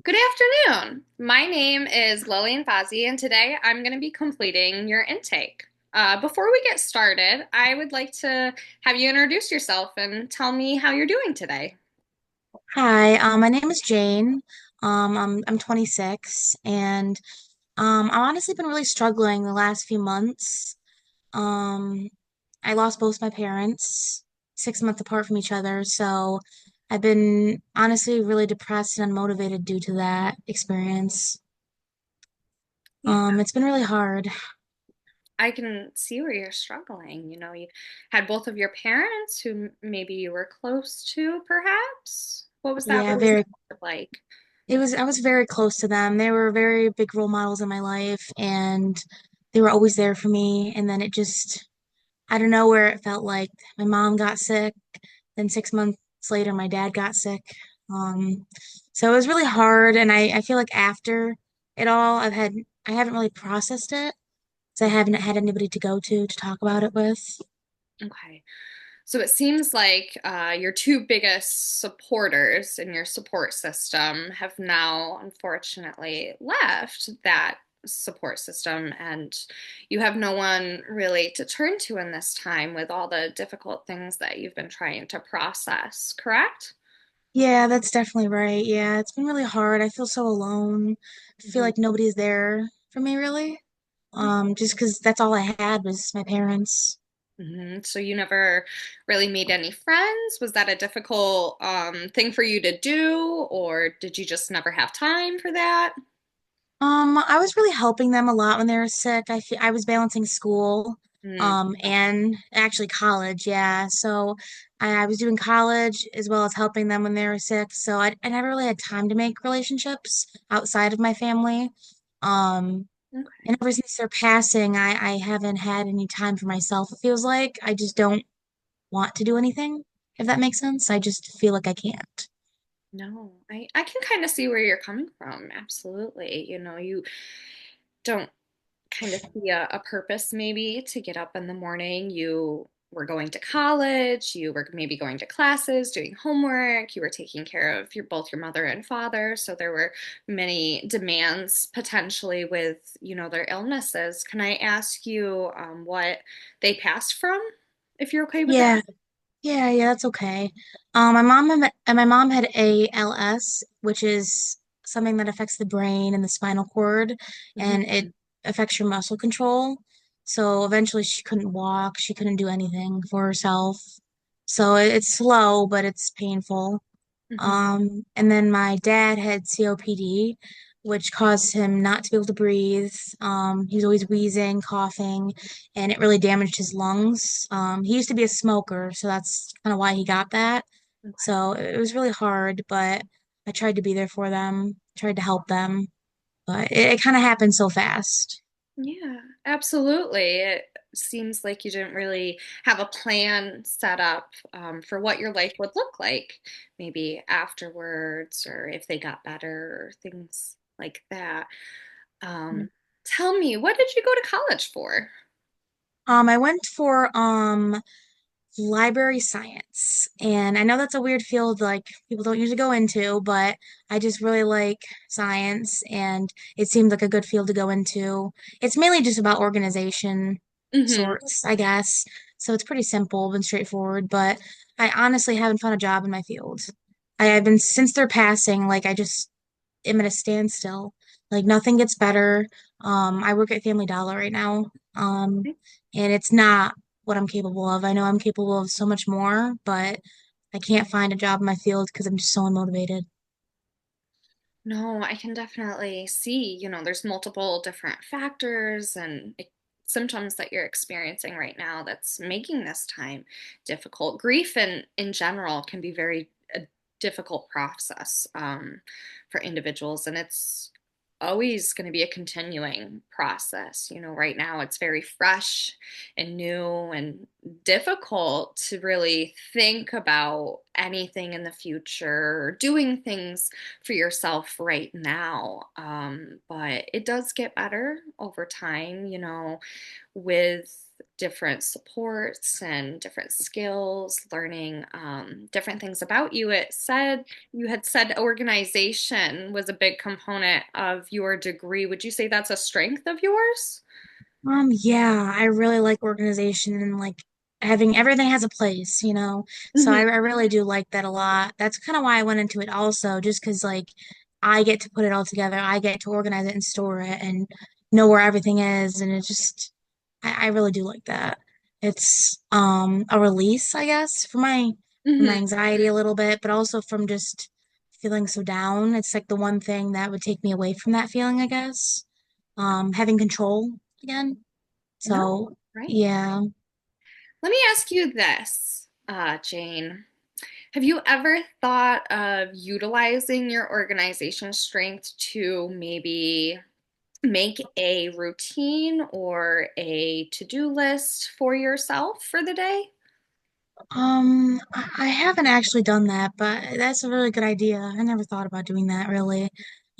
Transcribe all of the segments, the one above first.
Good afternoon. My name is Lillian Fazzi, and today I'm going to be completing your intake. Before we get started, I would like to have you introduce yourself and tell me how you're doing today. Hi, my name is Jane. I'm 26, and I've honestly been really struggling the last few months. Um, I lost both my parents 6 months apart from each other, so I've been honestly really depressed and unmotivated due to that experience. Yeah, It's been really hard. I can see where you're struggling. You had both of your parents who maybe you were close to, perhaps. What was that Yeah, very. relationship like? I was very close to them. They were very big role models in my life, and they were always there for me. And then it just I don't know where it felt like my mom got sick, then 6 months later my dad got sick. Um, so it was really hard, and I feel like after it all, I haven't really processed it, so I haven't had anybody to go to talk about it with. Okay. So it seems like your two biggest supporters in your support system have now unfortunately left that support system, and you have no one really to turn to in this time with all the difficult things that you've been trying to process, correct? Yeah, that's definitely right. Yeah, it's been really hard. I feel so alone. I feel Mhm. like nobody's there for me really. Just because that's all I had was my parents. So you never really made any friends? Was that a difficult thing for you to do, or did you just never have time for that? I was really helping them a lot when they were sick. I was balancing school, Mm, and actually college, yeah. So I was doing college as well as helping them when they were sick. So I never really had time to make relationships outside of my family. Um, okay. and ever since their passing, I haven't had any time for myself. It feels like I just don't want to do anything, if that makes sense. I just feel like I can't. No, I can kind of see where you're coming from. Absolutely. You don't kind of see a purpose maybe to get up in the morning. You were going to college, you were maybe going to classes, doing homework, you were taking care of your mother and father. So there were many demands potentially with, their illnesses. Can I ask you what they passed from, if you're okay with that? Yeah, yeah, that's okay. My mom had ALS, which is something that affects the brain and the spinal cord, Mhm. and it affects your muscle control. So eventually she couldn't walk, she couldn't do anything for herself. So it's slow, but it's painful. Mhm. And then my dad had COPD, which caused him not to be able to breathe. He was always wheezing, coughing, and it really damaged his lungs. He used to be a smoker, so that's kind of why he got that. Okay. So it was really hard, but I tried to be there for them, tried to help them, but it kind of happened so fast. Yeah, absolutely. It seems like you didn't really have a plan set up for what your life would look like, maybe afterwards, or if they got better, or things like that. Um, Tell me, what did you go to college for? I went for library science. And I know that's a weird field like people don't usually go into, but I just really like science and it seemed like a good field to go into. It's mainly just about organization Hmm. sorts, I guess. So it's pretty simple and straightforward, but I honestly haven't found a job in my field. I've been since their passing, like I just am at a standstill. Like nothing gets better. I work at Family Dollar right now. And it's not what I'm capable of. I know I'm capable of so much more, but I can't find a job in my field because I'm just so unmotivated. No, I can definitely see, there's multiple different factors and symptoms that you're experiencing right now that's making this time difficult. Grief in general can be very a difficult process for individuals, and it's always going to be a continuing process. Right now it's very fresh and new, and difficult to really think about anything in the future, doing things for yourself right now. But it does get better over time, with different supports and different skills, learning different things about you. You had said organization was a big component of your degree. Would you say that's a strength of yours? Yeah, I really like organization and like having everything has a place, you know. So I really do like that a lot. That's kind of why I went into it also, just because like I get to put it all together. I get to organize it and store it and know where everything is, and it just I really do like that. It's a release, I guess, for my Hmm. anxiety a little bit, but also from just feeling so down. It's like the one thing that would take me away from that feeling, I guess. Having control again. No, So, right. yeah. Let me ask you this, Jane. Have you ever thought of utilizing your organization strength to maybe make a routine or a to-do list for yourself for the day? I haven't actually done that, but that's a really good idea. I never thought about doing that really.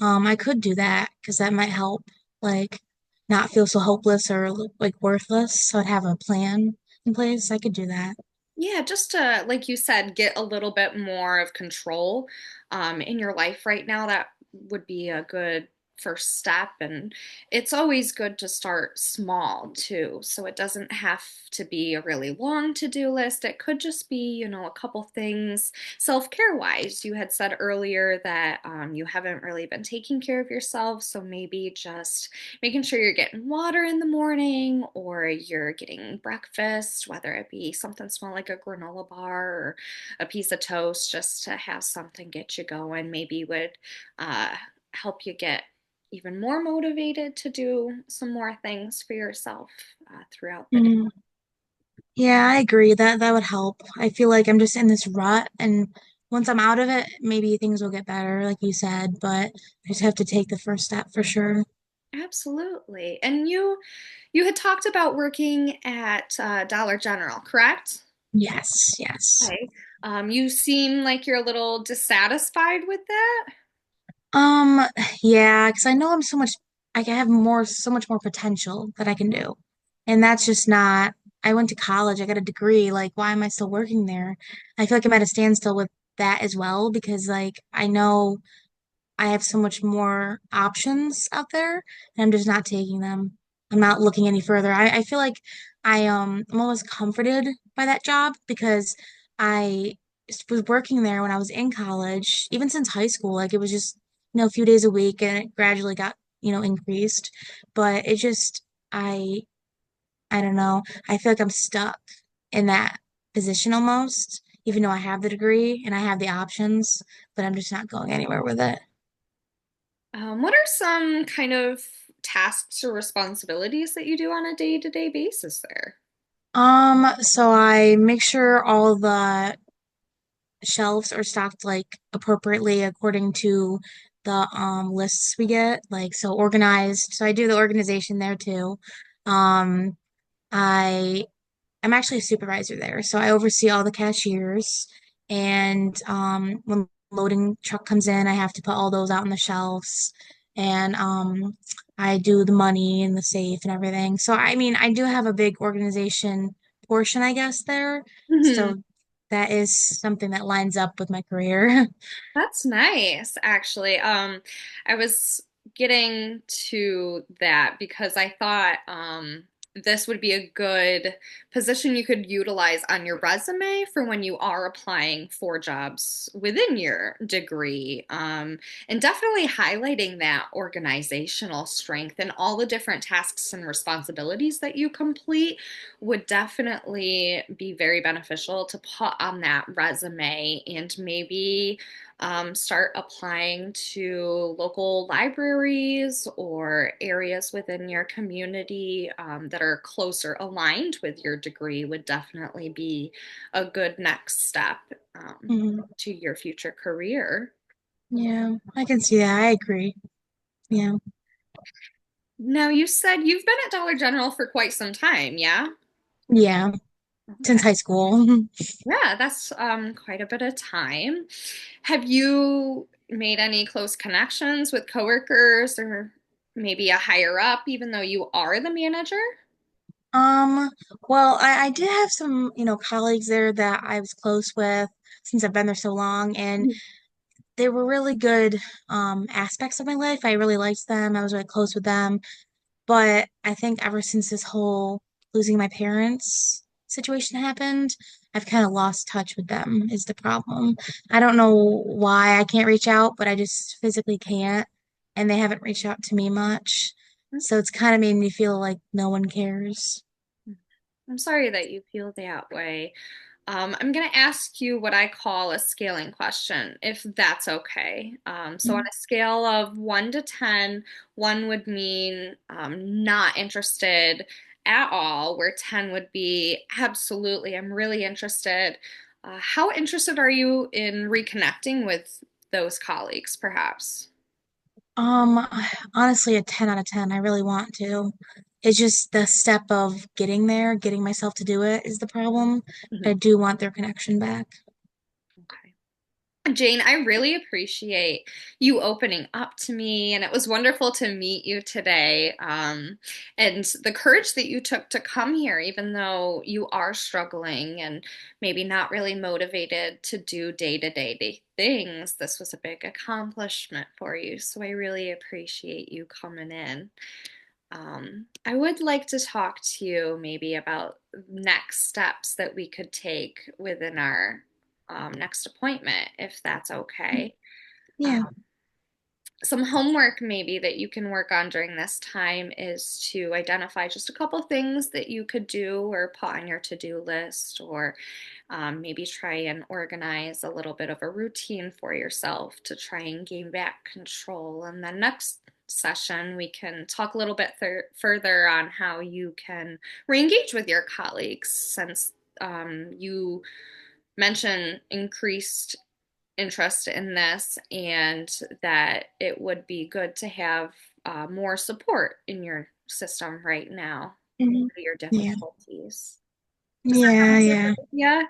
I could do that because that might help, like, not feel so hopeless or like worthless. So I'd have a plan in place. I could do that. Yeah, just to, like you said, get a little bit more of control in your life right now. That would be a good first step. And it's always good to start small too. So it doesn't have to be a really long to-do list. It could just be, a couple things self-care wise. You had said earlier that you haven't really been taking care of yourself. So maybe just making sure you're getting water in the morning or you're getting breakfast, whether it be something small like a granola bar or a piece of toast, just to have something get you going, maybe would uh, help you get even more motivated to do some more things for yourself throughout the day. Mm, yeah, I agree. That would help. I feel like I'm just in this rut, and once I'm out of it, maybe things will get better, like you said, but I just have to take the first step for sure. Absolutely. And you had talked about working at Dollar General, correct? Yes, yes. Okay. You seem like you're a little dissatisfied with that. Um, yeah, because I know I can have so much more potential that I can do. And that's just not, I went to college, I got a degree. Like, why am I still working there? I feel like I'm at a standstill with that as well because, like, I know I have so much more options out there and I'm just not taking them. I'm not looking any further. I feel like I'm always comforted by that job because I was working there when I was in college, even since high school. Like it was just, a few days a week and it gradually got, increased. But it just I don't know. I feel like I'm stuck in that position almost, even though I have the degree and I have the options, but I'm just not going anywhere with it. What are some kind of tasks or responsibilities that you do on a day-to-day basis there? So I make sure all the shelves are stocked like appropriately according to the lists we get, like so organized. So I do the organization there too. Um, I I'm actually a supervisor there, so I oversee all the cashiers and when loading truck comes in, I have to put all those out on the shelves and I do the money in the safe and everything. So I mean, I do have a big organization portion, I guess, there. Mhm. So that is something that lines up with my career. That's nice, actually. I was getting to that because I thought this would be a good position you could utilize on your resume for when you are applying for jobs within your degree. And definitely highlighting that organizational strength and all the different tasks and responsibilities that you complete would definitely be very beneficial to put on that resume and maybe start applying to local libraries or areas within your community that are closer aligned with your degree would definitely be a good next step Mhm. to your future career. Yeah, I can see that. I agree. Yeah. Now, you said you've been at Dollar General for quite some time, yeah? Yeah. Okay. since high school. Yeah, that's quite a bit of time. Have you made any close connections with coworkers or maybe a higher up, even though you are the manager? Um, well, I did have some, colleagues there that I was close with since I've been there so long, and they were really good aspects of my life. I really liked them. I was really close with them. But I think ever since this whole losing my parents situation happened, I've kind of lost touch with them is the problem. I don't know why I can't reach out, but I just physically can't, and they haven't reached out to me much. So it's kind of made me feel like no one cares. I'm sorry that you feel that way. I'm going to ask you what I call a scaling question, if that's okay. So, on Mhm. a scale of 1 to 10, 1 would mean not interested at all, where 10 would be absolutely, I'm really interested. How interested are you in reconnecting with those colleagues, perhaps? Um, Honestly, a 10 out of 10. I really want to. It's just the step of getting there, getting myself to do it is the problem. I Mhm. do want their connection back. Okay. Jane, I really appreciate you opening up to me, and it was wonderful to meet you today. And the courage that you took to come here, even though you are struggling and maybe not really motivated to do day-to-day things, this was a big accomplishment for you. So I really appreciate you coming in. I would like to talk to you maybe about next steps that we could take within our next appointment, if that's okay. Yeah. Um, some homework maybe that you can work on during this time is to identify just a couple things that you could do or put on your to-do list, or maybe try and organize a little bit of a routine for yourself to try and gain back control. And then next session, we can talk a little bit further on how you can re-engage with your colleagues, since you mentioned increased interest in this and that it would be good to have more support in your system right now Mhm. for your Yeah. difficulties. Does that Yeah, sound yeah. good with you?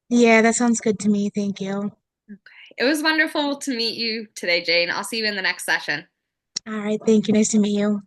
Yeah, that sounds good to me. Thank you. Okay. It was wonderful to meet you today, Jane. I'll see you in the next session. All right, thank you. Nice to meet you.